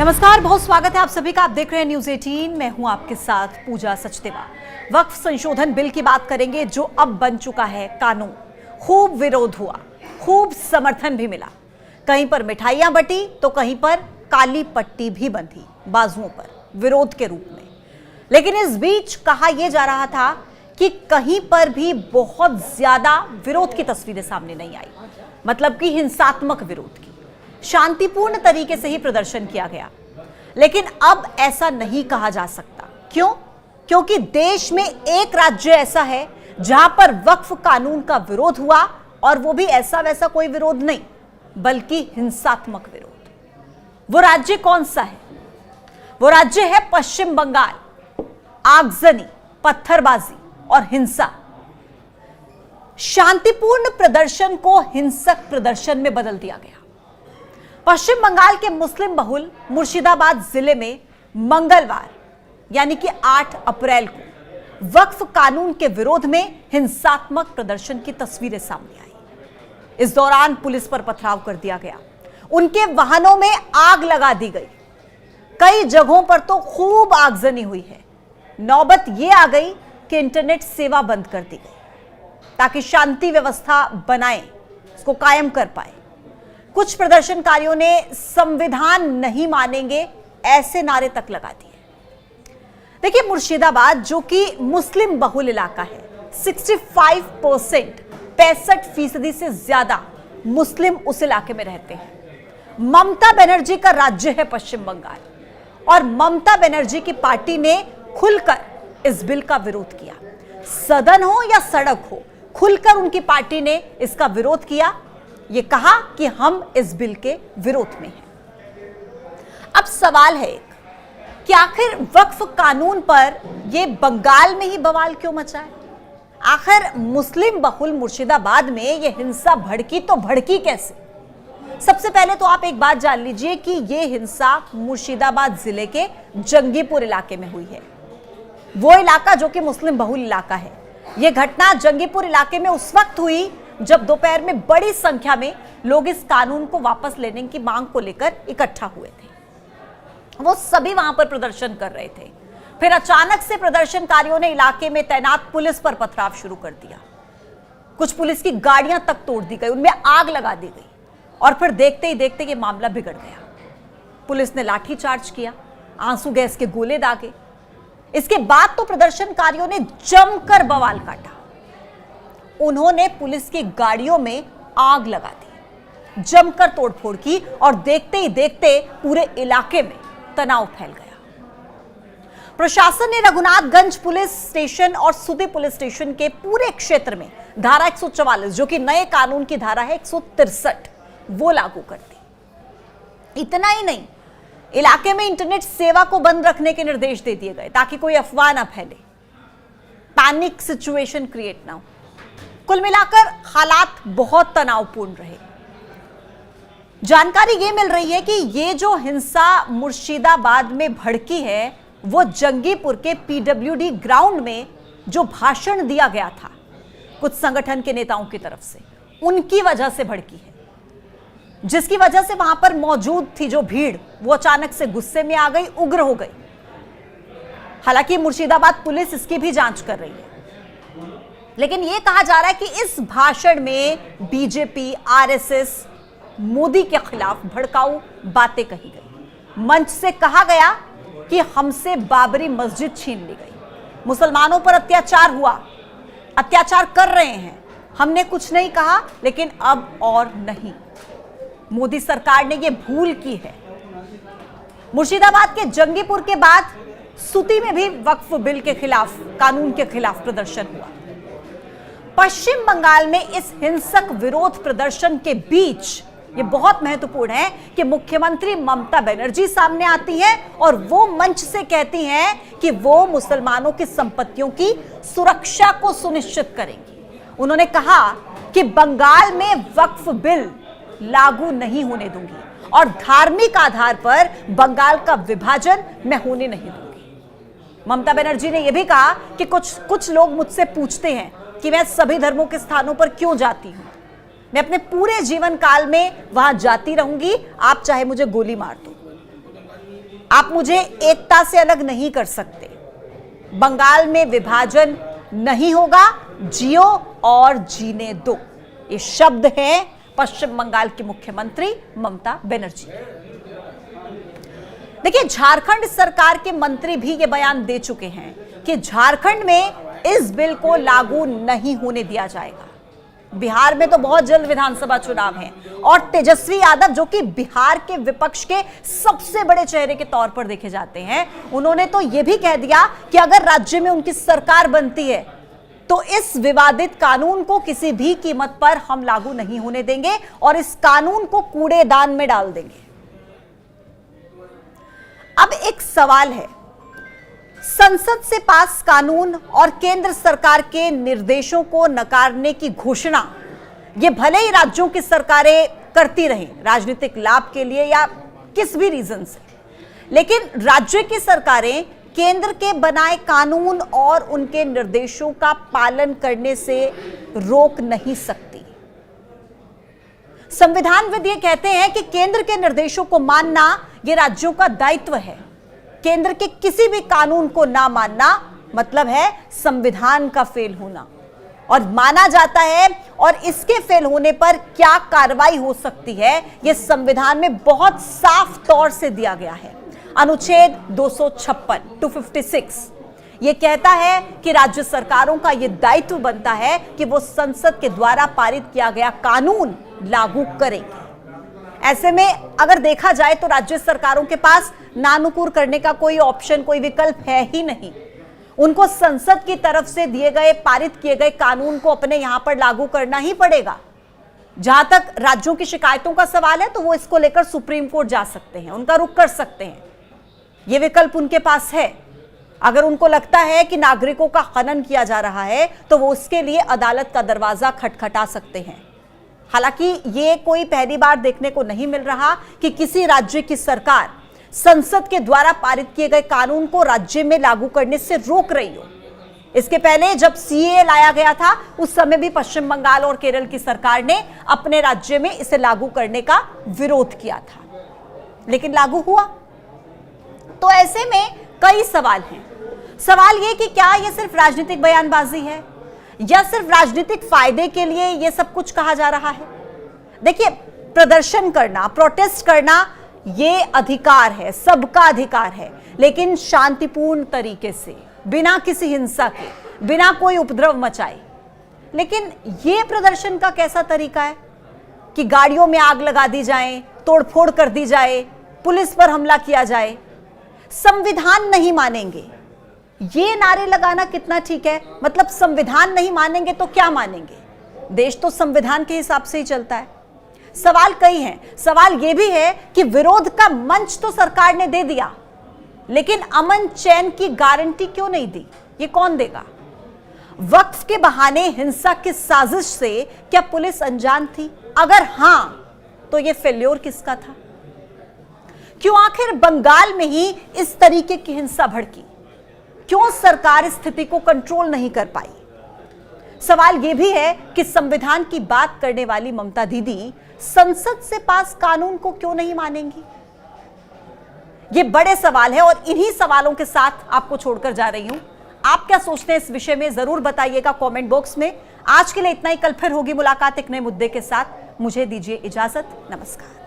नमस्कार, बहुत स्वागत है आप सभी का। आप देख रहे हैं न्यूज 18। मैं हूं आपके साथ पूजा सचदेवा। वक्फ संशोधन बिल की बात करेंगे जो अब बन चुका है कानून। खूब विरोध हुआ, खूब समर्थन भी मिला। कहीं पर मिठाइयां बटी तो कहीं पर काली पट्टी भी बंधी बाजुओं पर विरोध के रूप में। लेकिन इस बीच कहा यह जा रहा था कि कहीं पर भी बहुत ज्यादा विरोध की तस्वीरें सामने नहीं आई, मतलब कि हिंसात्मक विरोध की। शांतिपूर्ण तरीके से ही प्रदर्शन किया गया। लेकिन अब ऐसा नहीं कहा जा सकता। क्यों? क्योंकि देश में एक राज्य ऐसा है जहां पर वक्फ कानून का विरोध हुआ, और वो भी ऐसा वैसा कोई विरोध नहीं, बल्कि हिंसात्मक विरोध। वो राज्य कौन सा है? वो राज्य है पश्चिम बंगाल। आगजनी, पत्थरबाजी और हिंसा, शांतिपूर्ण प्रदर्शन को हिंसक प्रदर्शन में बदल दिया गया। पश्चिम बंगाल के मुस्लिम बहुल मुर्शिदाबाद जिले में मंगलवार यानी कि 8 अप्रैल को वक्फ कानून के विरोध में हिंसात्मक प्रदर्शन की तस्वीरें सामने आई। इस दौरान पुलिस पर पथराव कर दिया गया, उनके वाहनों में आग लगा दी गई। कई जगहों पर तो खूब आगजनी हुई है। नौबत यह आ गई कि इंटरनेट सेवा बंद कर दी गई ताकि शांति व्यवस्था बनाए, उसको कायम कर पाए। कुछ प्रदर्शनकारियों ने संविधान नहीं मानेंगे ऐसे नारे तक लगा दिए। देखिए, मुर्शिदाबाद जो कि मुस्लिम बहुल इलाका है, 65% से ज्यादा मुस्लिम उस इलाके में रहते हैं। ममता बनर्जी का राज्य है पश्चिम बंगाल, और ममता बनर्जी की पार्टी ने खुलकर इस बिल का विरोध किया। सदन हो या सड़क हो, खुलकर उनकी पार्टी ने इसका विरोध किया। ये कहा कि हम इस बिल के विरोध में हैं। अब सवाल है कि आखिर वक्फ कानून पर ये बंगाल में ही बवाल क्यों मचा है? आखिर मुस्लिम बहुल मुर्शिदाबाद में ये हिंसा भड़की तो भड़की कैसे? सबसे पहले तो आप एक बात जान लीजिए कि ये हिंसा मुर्शिदाबाद जिले के जंगीपुर इलाके में हुई है। वो इलाका जो कि मुस्लिम बहुल इलाका है। यह घटना जंगीपुर इलाके में उस वक्त हुई जब दोपहर में बड़ी संख्या में लोग इस कानून को वापस लेने की मांग को लेकर इकट्ठा हुए थे। वो सभी वहां पर प्रदर्शन कर रहे थे। फिर अचानक से प्रदर्शनकारियों ने इलाके में तैनात पुलिस पर पथराव शुरू कर दिया। कुछ पुलिस की गाड़ियां तक तोड़ दी गई, उनमें आग लगा दी गई, और फिर देखते ही देखते ये मामला बिगड़ गया। पुलिस ने लाठीचार्ज किया, आंसू गैस के गोले दागे। इसके बाद तो प्रदर्शनकारियों ने जमकर बवाल काटा। उन्होंने पुलिस की गाड़ियों में आग लगा दी, जमकर तोड़फोड़ की, और देखते ही देखते पूरे इलाके में तनाव फैल गया। प्रशासन ने रघुनाथगंज पुलिस स्टेशन और सुदी पुलिस स्टेशन के पूरे क्षेत्र में धारा 144, जो कि नए कानून की धारा है 163, वो लागू कर दी। इतना ही नहीं, इलाके में इंटरनेट सेवा को बंद रखने के निर्देश दे दिए गए ताकि कोई अफवाह ना फैले, पैनिक सिचुएशन क्रिएट ना हो। कुल मिलाकर हालात बहुत तनावपूर्ण रहे। जानकारी यह मिल रही है कि ये जो हिंसा मुर्शिदाबाद में भड़की है, वो जंगीपुर के पीडब्ल्यूडी ग्राउंड में जो भाषण दिया गया था कुछ संगठन के नेताओं की तरफ से, उनकी वजह से भड़की है। जिसकी वजह से वहां पर मौजूद थी जो भीड़, वो अचानक से गुस्से में आ गई, उग्र हो गई। हालांकि मुर्शिदाबाद पुलिस इसकी भी जांच कर रही है। लेकिन यह कहा जा रहा है कि इस भाषण में बीजेपी, आरएसएस, मोदी के खिलाफ भड़काऊ बातें कही गई। मंच से कहा गया कि हमसे बाबरी मस्जिद छीन ली गई, मुसलमानों पर अत्याचार हुआ, अत्याचार कर रहे हैं, हमने कुछ नहीं कहा, लेकिन अब और नहीं, मोदी सरकार ने यह भूल की है। मुर्शिदाबाद के जंगीपुर के बाद सुती में भी वक्फ बिल के खिलाफ, कानून के खिलाफ प्रदर्शन हुआ। पश्चिम बंगाल में इस हिंसक विरोध प्रदर्शन के बीच ये बहुत महत्वपूर्ण है कि मुख्यमंत्री ममता बनर्जी सामने आती हैं और वो मंच से कहती हैं कि वो मुसलमानों की संपत्तियों की सुरक्षा को सुनिश्चित करेंगी। उन्होंने कहा कि बंगाल में वक्फ बिल लागू नहीं होने दूंगी और धार्मिक आधार पर बंगाल का विभाजन मैं होने नहीं दूंगी। ममता बनर्जी ने यह भी कहा कि कुछ लोग मुझसे पूछते हैं कि मैं सभी धर्मों के स्थानों पर क्यों जाती हूं, मैं अपने पूरे जीवन काल में वहां जाती रहूंगी, आप चाहे मुझे गोली मार दो। आप मुझे एकता से अलग नहीं कर सकते। बंगाल में विभाजन नहीं होगा, जियो और जीने दो। ये शब्द हैं पश्चिम बंगाल की मुख्यमंत्री ममता बनर्जी। देखिए, झारखंड सरकार के मंत्री भी ये बयान दे चुके हैं कि झारखंड में इस बिल को लागू नहीं होने दिया जाएगा। बिहार में तो बहुत जल्द विधानसभा चुनाव है और तेजस्वी यादव, जो कि बिहार के विपक्ष के सबसे बड़े चेहरे के तौर पर देखे जाते हैं, उन्होंने तो यह भी कह दिया कि अगर राज्य में उनकी सरकार बनती है तो इस विवादित कानून को किसी भी कीमत पर हम लागू नहीं होने देंगे और इस कानून को कूड़ेदान में डाल देंगे। अब एक सवाल है, संसद से पास कानून और केंद्र सरकार के निर्देशों को नकारने की घोषणा ये भले ही राज्यों की सरकारें करती रहें राजनीतिक लाभ के लिए या किस भी रीजन से, लेकिन राज्य की सरकारें केंद्र के बनाए कानून और उनके निर्देशों का पालन करने से रोक नहीं सकती। संविधानविद ये कहते हैं कि केंद्र के निर्देशों को मानना ये राज्यों का दायित्व है। केंद्र के किसी भी कानून को ना मानना मतलब है संविधान का फेल होना, और माना जाता है और इसके फेल होने पर क्या कार्रवाई हो सकती है यह संविधान में बहुत साफ तौर से दिया गया है। अनुच्छेद 256 यह कहता है कि राज्य सरकारों का यह दायित्व बनता है कि वो संसद के द्वारा पारित किया गया कानून लागू करेंगे। ऐसे में अगर देखा जाए तो राज्य सरकारों के पास नानुकुर करने का कोई ऑप्शन, कोई विकल्प है ही नहीं। उनको संसद की तरफ से दिए गए, पारित किए गए कानून को अपने यहां पर लागू करना ही पड़ेगा। जहां तक राज्यों की शिकायतों का सवाल है तो वो इसको लेकर सुप्रीम कोर्ट जा सकते हैं, उनका रुख कर सकते हैं। यह विकल्प उनके पास है। अगर उनको लगता है कि नागरिकों का हनन किया जा रहा है तो वो उसके लिए अदालत का दरवाजा खटखटा सकते हैं। हालांकि ये कोई पहली बार देखने को नहीं मिल रहा कि किसी राज्य की सरकार संसद के द्वारा पारित किए गए कानून को राज्य में लागू करने से रोक रही हो। इसके पहले जब सीएए लाया गया था उस समय भी पश्चिम बंगाल और केरल की सरकार ने अपने राज्य में इसे लागू करने का विरोध किया था, लेकिन लागू हुआ। तो ऐसे में कई सवाल हैं। सवाल यह कि क्या यह सिर्फ राजनीतिक बयानबाजी है या सिर्फ राजनीतिक फायदे के लिए यह सब कुछ कहा जा रहा है। देखिए, प्रदर्शन करना, प्रोटेस्ट करना ये अधिकार है, सबका अधिकार है, लेकिन शांतिपूर्ण तरीके से, बिना किसी हिंसा के, बिना कोई उपद्रव मचाए। लेकिन ये प्रदर्शन का कैसा तरीका है कि गाड़ियों में आग लगा दी जाए, तोड़फोड़ कर दी जाए, पुलिस पर हमला किया जाए। संविधान नहीं मानेंगे, ये नारे लगाना कितना ठीक है? मतलब संविधान नहीं मानेंगे तो क्या मानेंगे? देश तो संविधान के हिसाब से ही चलता है। सवाल कई हैं। सवाल यह भी है कि विरोध का मंच तो सरकार ने दे दिया, लेकिन अमन चैन की गारंटी क्यों नहीं दी? ये कौन देगा? वक्फ के बहाने हिंसा की साजिश से क्या पुलिस अनजान थी? अगर हां, तो यह फेल्योर किसका था? क्यों आखिर बंगाल में ही इस तरीके की हिंसा भड़की? क्यों सरकार इस स्थिति को कंट्रोल नहीं कर पाई? सवाल यह भी है कि संविधान की बात करने वाली ममता दीदी संसद से पास कानून को क्यों नहीं मानेंगी? ये बड़े सवाल है और इन्हीं सवालों के साथ आपको छोड़कर जा रही हूं। आप क्या सोचते हैं इस विषय में जरूर बताइएगा कमेंट बॉक्स में। आज के लिए इतना ही, कल फिर होगी मुलाकात एक नए मुद्दे के साथ। मुझे दीजिए इजाजत, नमस्कार।